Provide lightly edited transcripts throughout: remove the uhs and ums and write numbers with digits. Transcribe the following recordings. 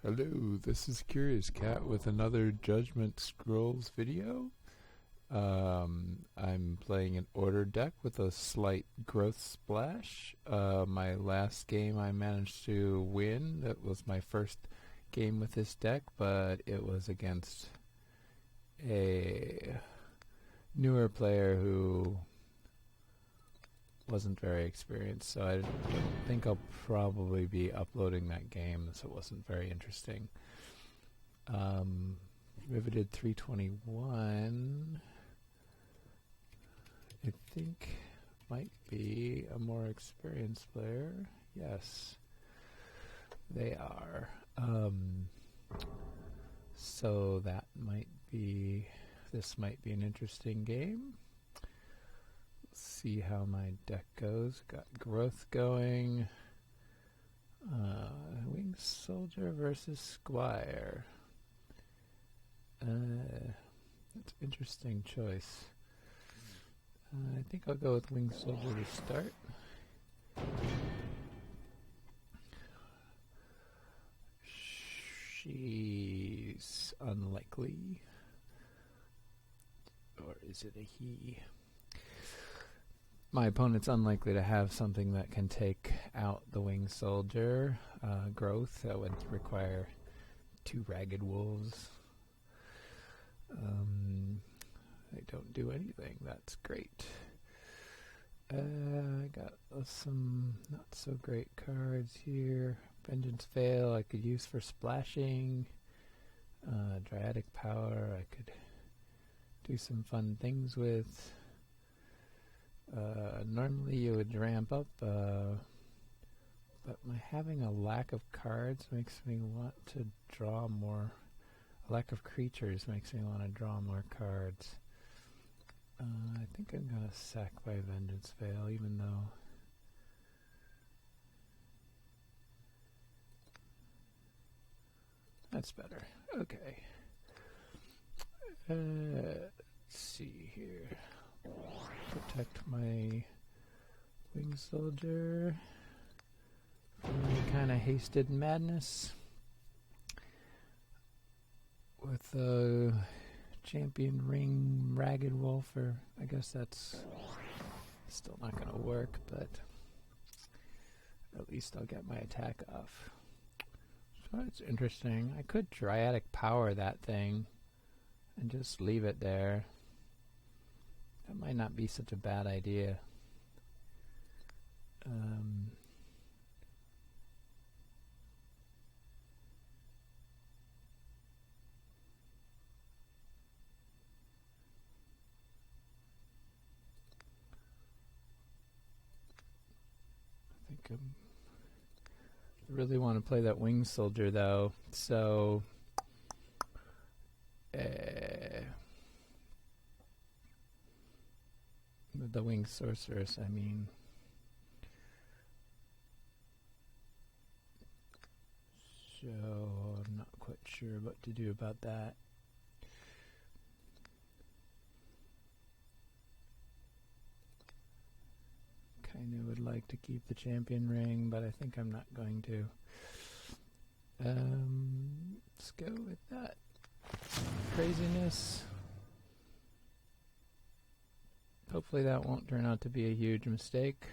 Hello, this is Curious Cat with another Judgement Scrolls video. I'm playing an order deck with a slight growth splash. My last game I managed to win. That was my first game with this deck, but it was against a newer player who wasn't very experienced, so I think I'll probably be uploading that game, so it wasn't very interesting. Riveted321 I think might be a more experienced player. Yes, they are. So this might be an interesting game. See how my deck goes. Got growth going. Winged Soldier versus Squire. That's an interesting choice. I think I'll go with Winged Soldier to start. She's unlikely. Or is it a he? My opponent's unlikely to have something that can take out the Winged Soldier. Growth, that would require 2 Ragged Wolves. They don't do anything. That's great. I got some not so great cards here. Vengeance Veil I could use for splashing. Dryatic Power I could do some fun things with. Normally you would ramp up, but having a lack of cards makes me want to draw more. A lack of creatures makes me want to draw more cards. I think I'm going to sack my Vengeance Veil, even though that's better. Okay. Let's see here. Protect my Winged Soldier from any kind of hasted madness. With a Champion Ring Ragged Wolf, or I guess that's still not going to work, but at least I'll get my attack off. So it's interesting. I could Dryatic Power that thing and just leave it there. That might not be such a bad idea. I really want to play that Winged Soldier though, so the Winged Sorceress, I mean. So I'm not quite sure what to do about that. Kind of would like to keep the Champion Ring, but I think I'm not going to. Let's go with that. Craziness. Hopefully that won't turn out to be a huge mistake.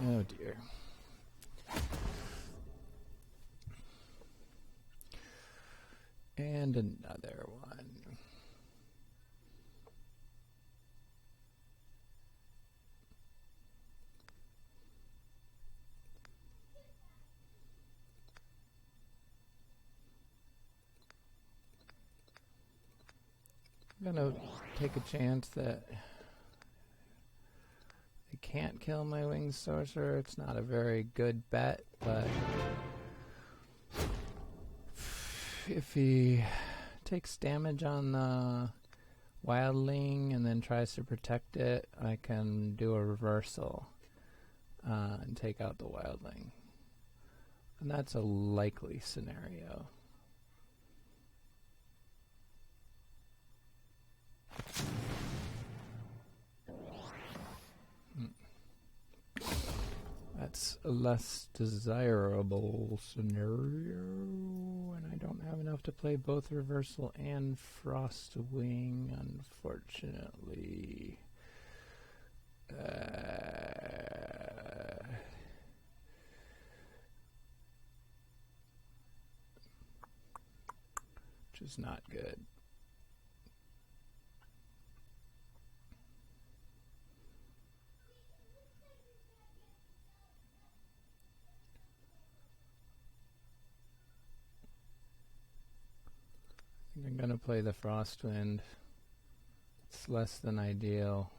Oh dear. And another one. I'm gonna take a chance that they can't kill my Winged Sorcerer. It's not a very good bet, but if he takes damage on the Wildling and then tries to protect it, I can do a reversal. and take out the wildling. And that's a likely scenario. That's a less desirable scenario, and I don't have enough to play both Reversal and Frostwing, unfortunately. Which is not good. I think I'm going to play the Frostwind. It's less than ideal.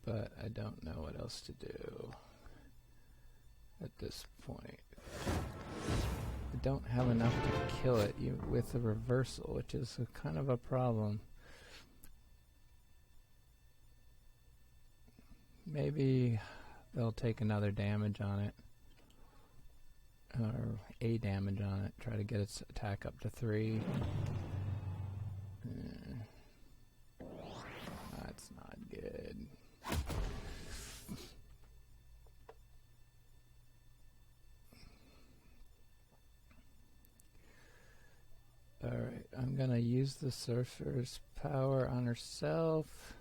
But I don't know what else to do at this point. I don't have enough to kill it with the Reversal, which is a kind of a problem. Maybe they'll take another damage on it, or a damage on it, try to get its attack up to 3. That's not good. Alright, I'm gonna use the Sorcerer's Power on herself,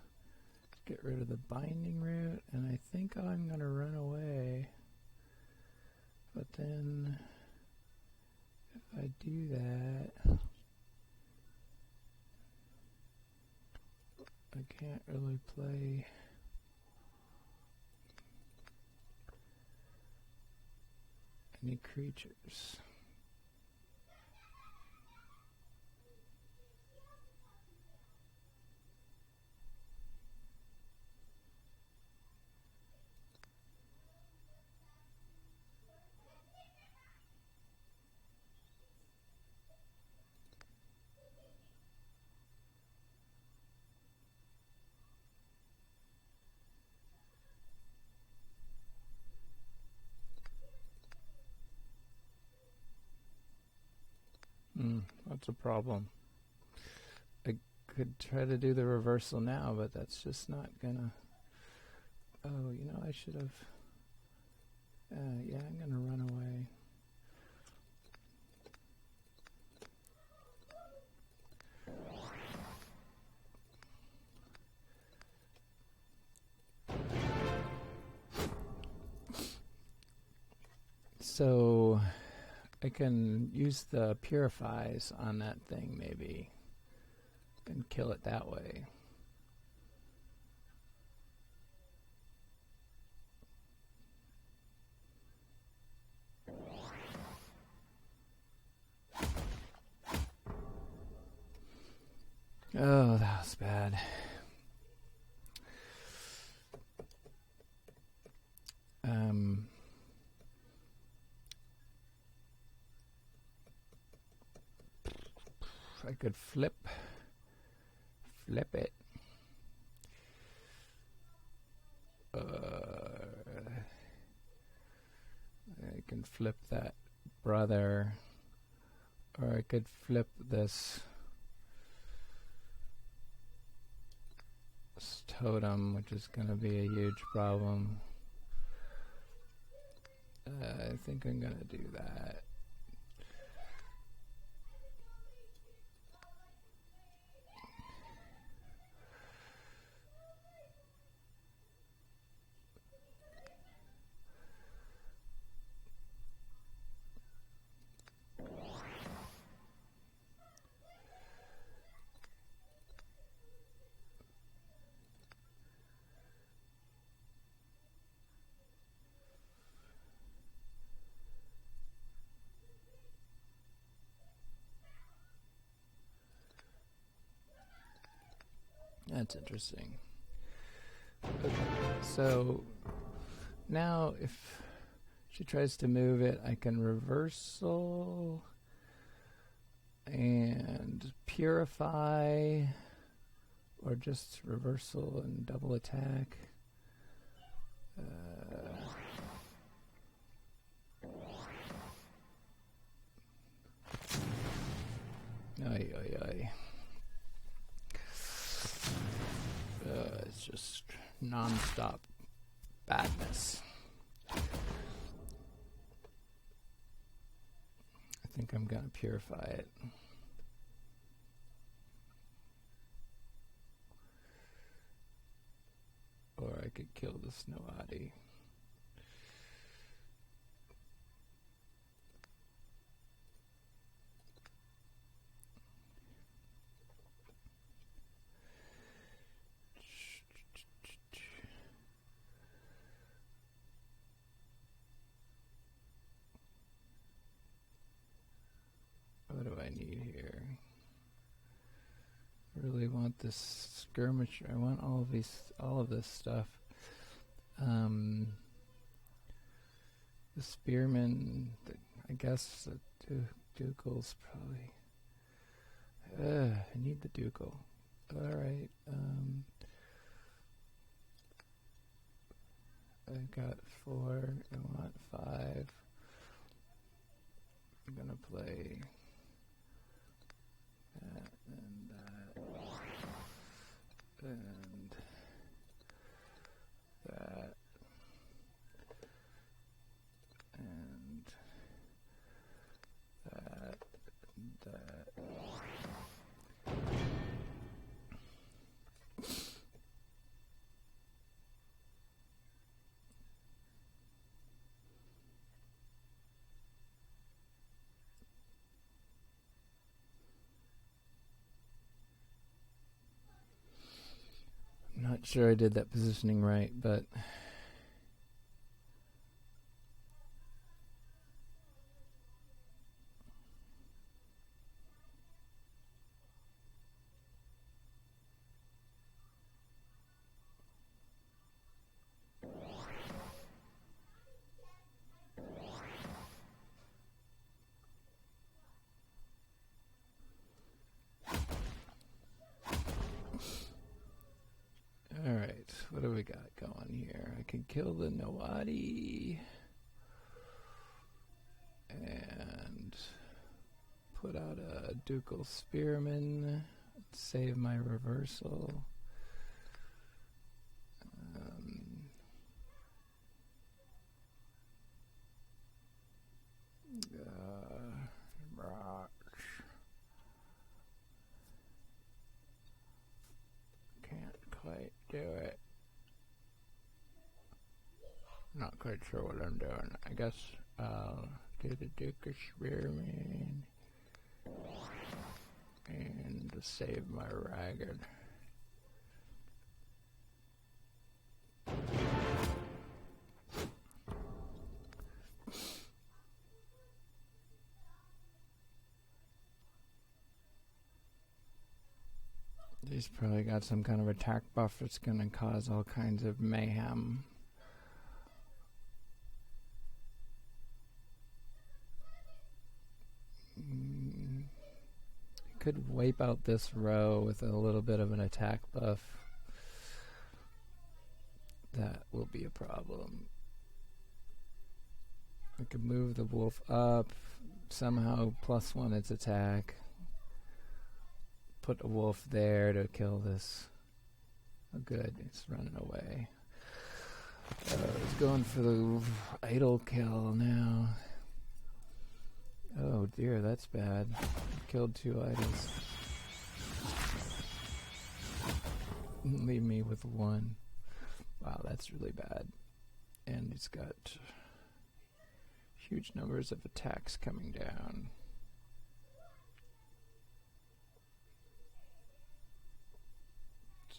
get rid of the Binding Root, and I think I'm gonna run away. But then, if I do that, I can't really play any creatures. That's a problem. I could try to do the Reversal now, but that's just not gonna... Oh, you know, I should have... yeah, I'm gonna run away. So I can use the Purifies on that thing maybe and kill it that way. Oh, that was bad. I could flip it. I can flip that brother, or I could flip this totem, which is going to be a huge problem. I think I'm going to do that. That's interesting. Okay, so now if she tries to move it, I can Reversal and Purify or just reversal and double attack. Ay, ay, ay. It's just non-stop badness. I think I'm gonna purify it. Or I could kill the Snowati. What do I need here? I really want this skirmisher. I want all of this stuff. The spearman, I guess the Dukel's probably. I need the Dukel. Alright. I got 4. I want 5. I'm gonna play that and that and that and that and that. Not sure I did that positioning right, but alright, what do we got going here? I can kill the Noati and put out a Ducal Spearman, save my reversal. Can't quite do it. Not quite sure what I'm doing. I guess I'll do the Duke of Spearman and save my Ragged. He's probably got some kind of attack buff that's going to cause all kinds of mayhem. Could wipe out this row with a little bit of an attack buff. That will be a problem. I could move the wolf up, somehow +1 its attack. Put a wolf there to kill this. Oh good, it's running away. It's going for the idle kill now. Oh dear, that's bad. Killed 2 idols. Leave me with 1. Wow, that's really bad. And it's got huge numbers of attacks coming down.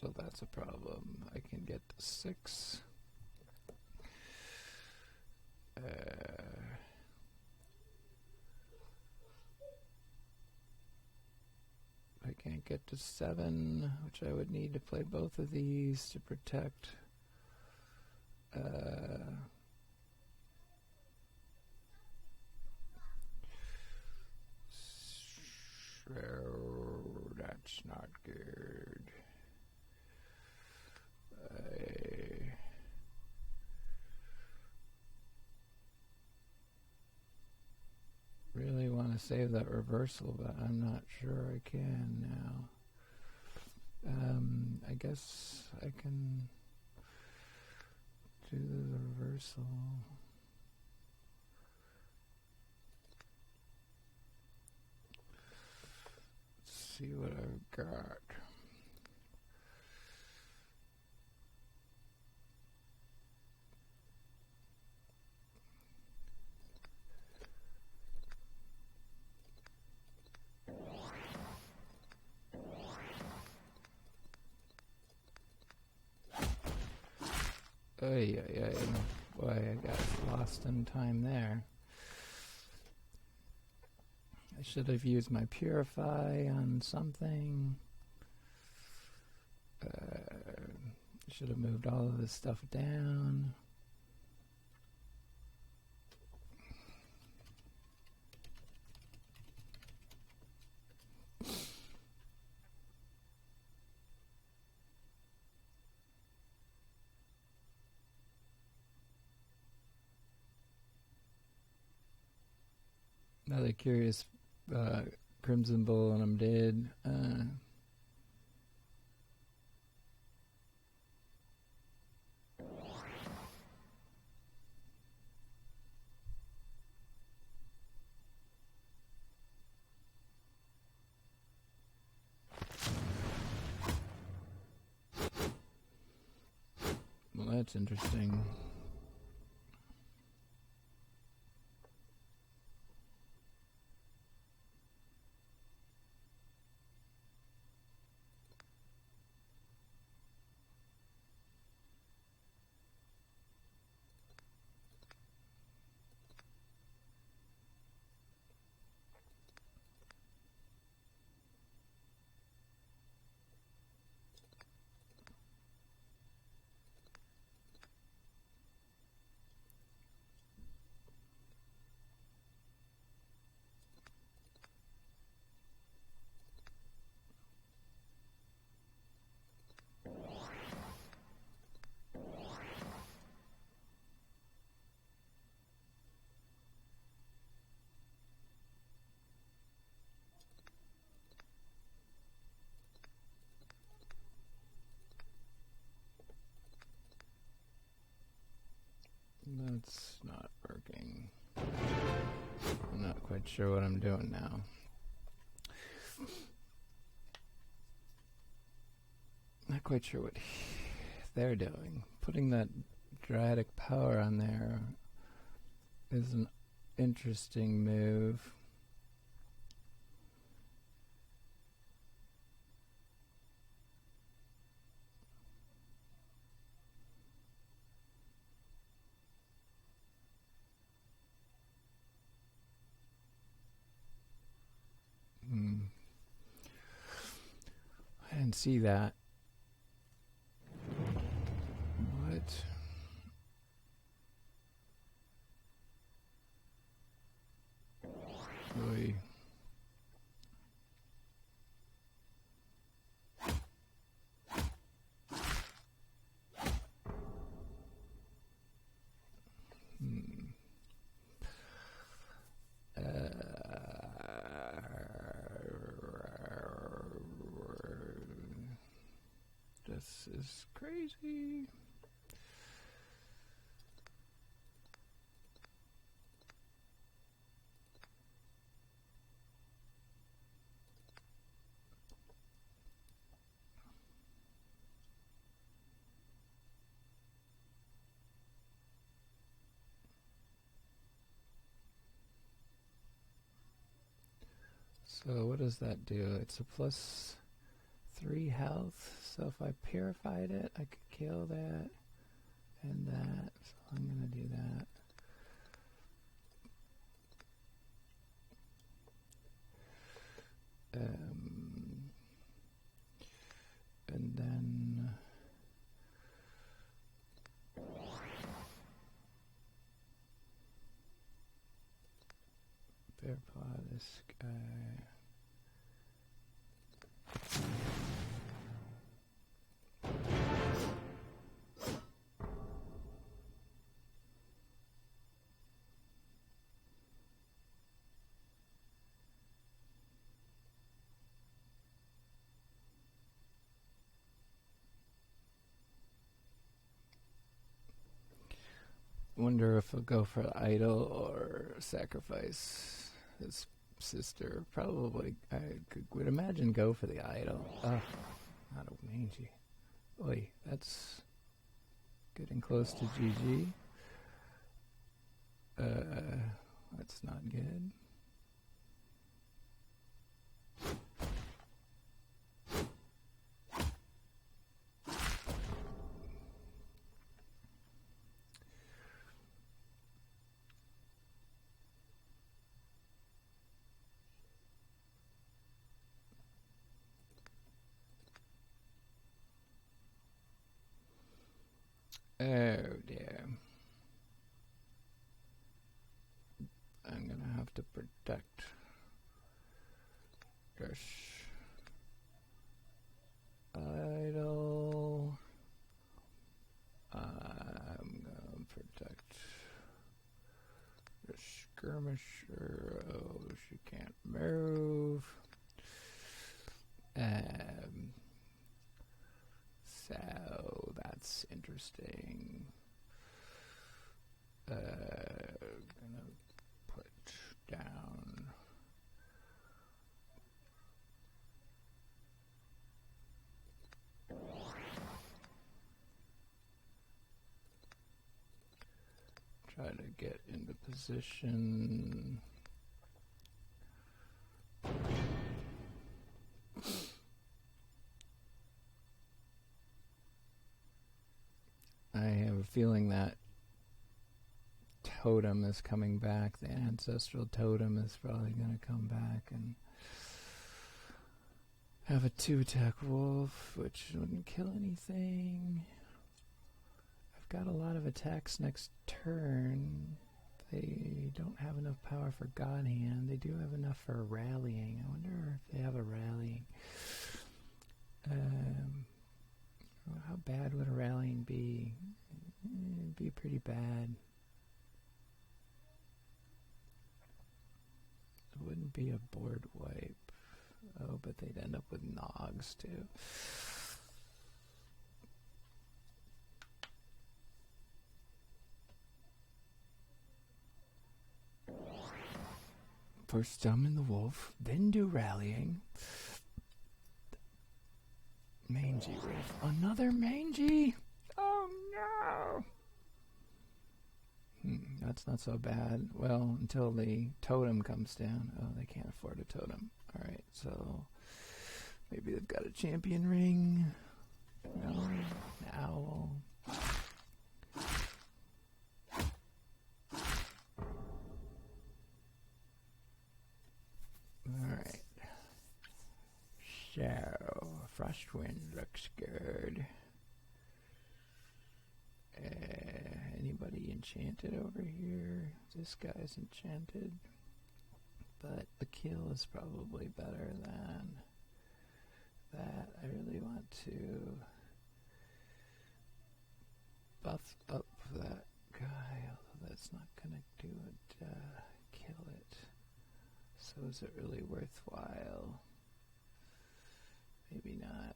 So that's a problem. I can get to 6. I can't get to 7, which I would need to play both of these to protect. So that's not good. want to save that reversal, but I'm not sure I can now. I guess I can do the reversal. Let's see what I've got. Oy, oy, oy. Boy, I got lost in time there. I should have used my purify on something. Should have moved all of this stuff down. Another curious Crimson Bull, and I'm dead. Well, that's interesting. That's not working. I'm not quite sure what I'm doing now. Not quite sure what they're doing. Putting that Dryatic power on there is an interesting move. I didn't see that. What? Oy. This is crazy. So what does that do? It's a +3 health. So if I purified it, I could kill that and that. So I'm going to do that. And then purify this guy. Wonder if he'll go for idol or sacrifice his sister. Probably, would imagine go for the idol. Oh, not a mangy. Oy, that's getting close to GG. That's not good. Oh dear. I'm gonna have to protect this idol. I'm gonna protect the skirmisher. Oh, she can't move. So that's interesting. Gonna put down try to get into position. I have a feeling that totem is coming back. The ancestral totem is probably going to come back and have a 2-attack wolf, which wouldn't kill anything. I've got a lot of attacks next turn. They don't have enough power for God Hand. They do have enough for rallying. I wonder if they have a rallying. How bad would a rallying be? It'd be pretty bad. It wouldn't be a board wipe. Oh, but they'd end up with Nogs too. First summon the wolf, then do rallying. Mangy wolf. Another mangy? Oh no! That's not so bad. Well, until the totem comes down. Oh, they can't afford a totem. Alright, so maybe they've got a champion ring. No, an owl. Alright. So, Frostwind looks good. Anybody enchanted over here? This guy's enchanted. But the kill is probably better than that. I really want to buff up that guy, although that's not going to do it, kill it. So is it really worthwhile? Maybe not.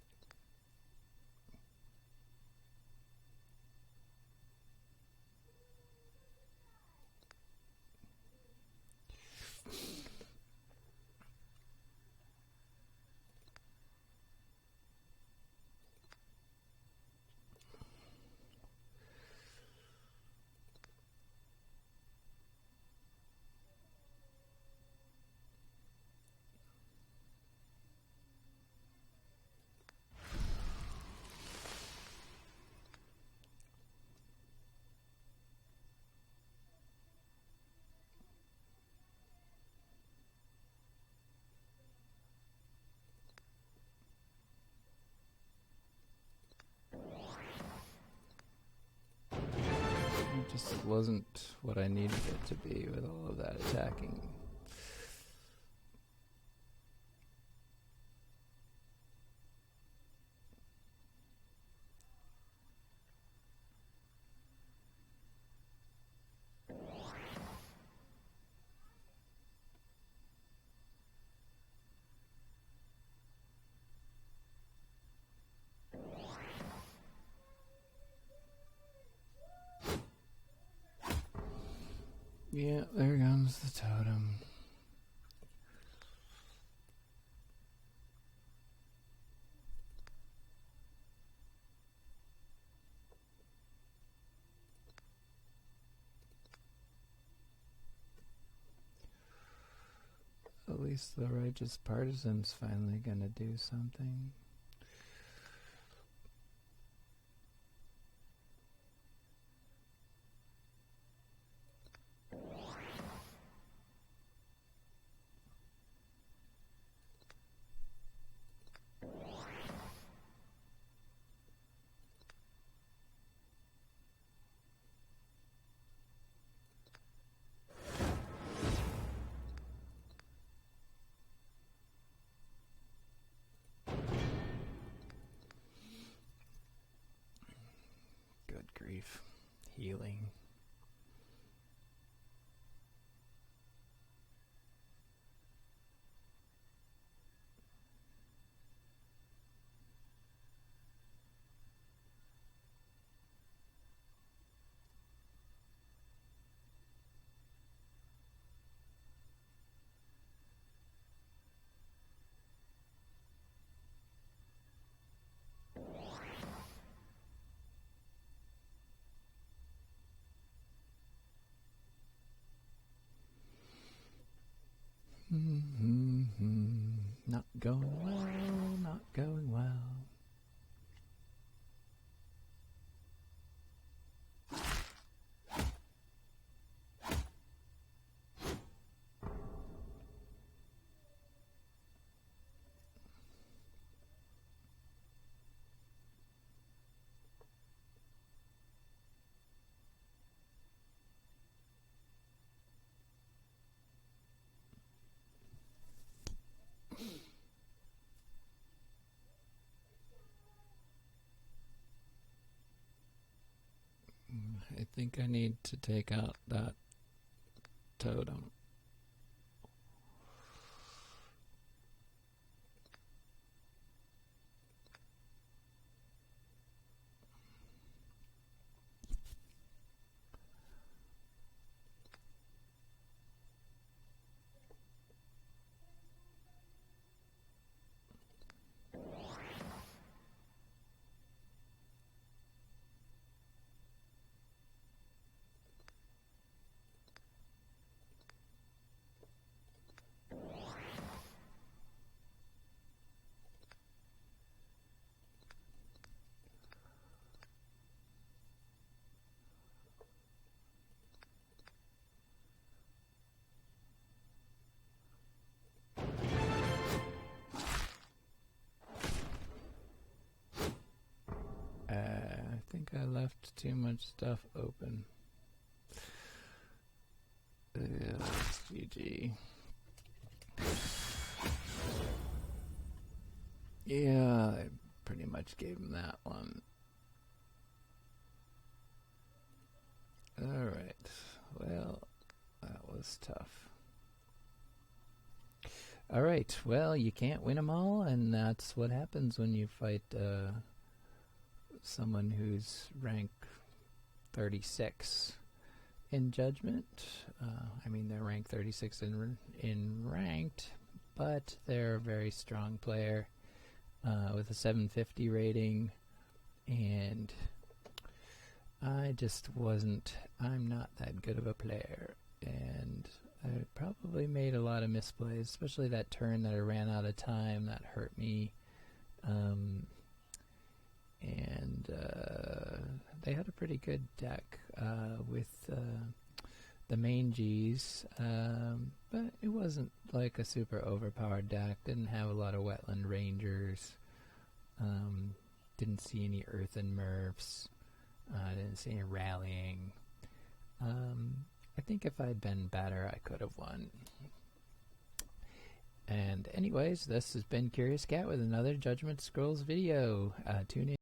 It just wasn't what I needed it to be with all of that attacking. Yeah, there comes the totem. At least the righteous partisan's finally gonna do something. Good grief. Healing. Not going well, not going well. I think I need to take out that totem. I think I left too much stuff open. That's GG. Yeah, I pretty much gave him that one. Alright, well, that was tough. Alright, well, you can't win them all, and that's what happens when you fight someone who's rank 36 in Judgment. I mean, they're rank 36 in ranked, but they're a very strong player with a 750 rating, and I just wasn't. I'm not that good of a player, and I probably made a lot of misplays, especially that turn that I ran out of time. That hurt me. And they had a pretty good deck with the main Gs, but it wasn't like a super overpowered deck. Didn't have a lot of wetland rangers. Didn't see any earthen mercs. Didn't see any rallying. I think if I'd been better, I could have won. And anyways, this has been Curious Cat with another Judgment Scrolls video. Tune in.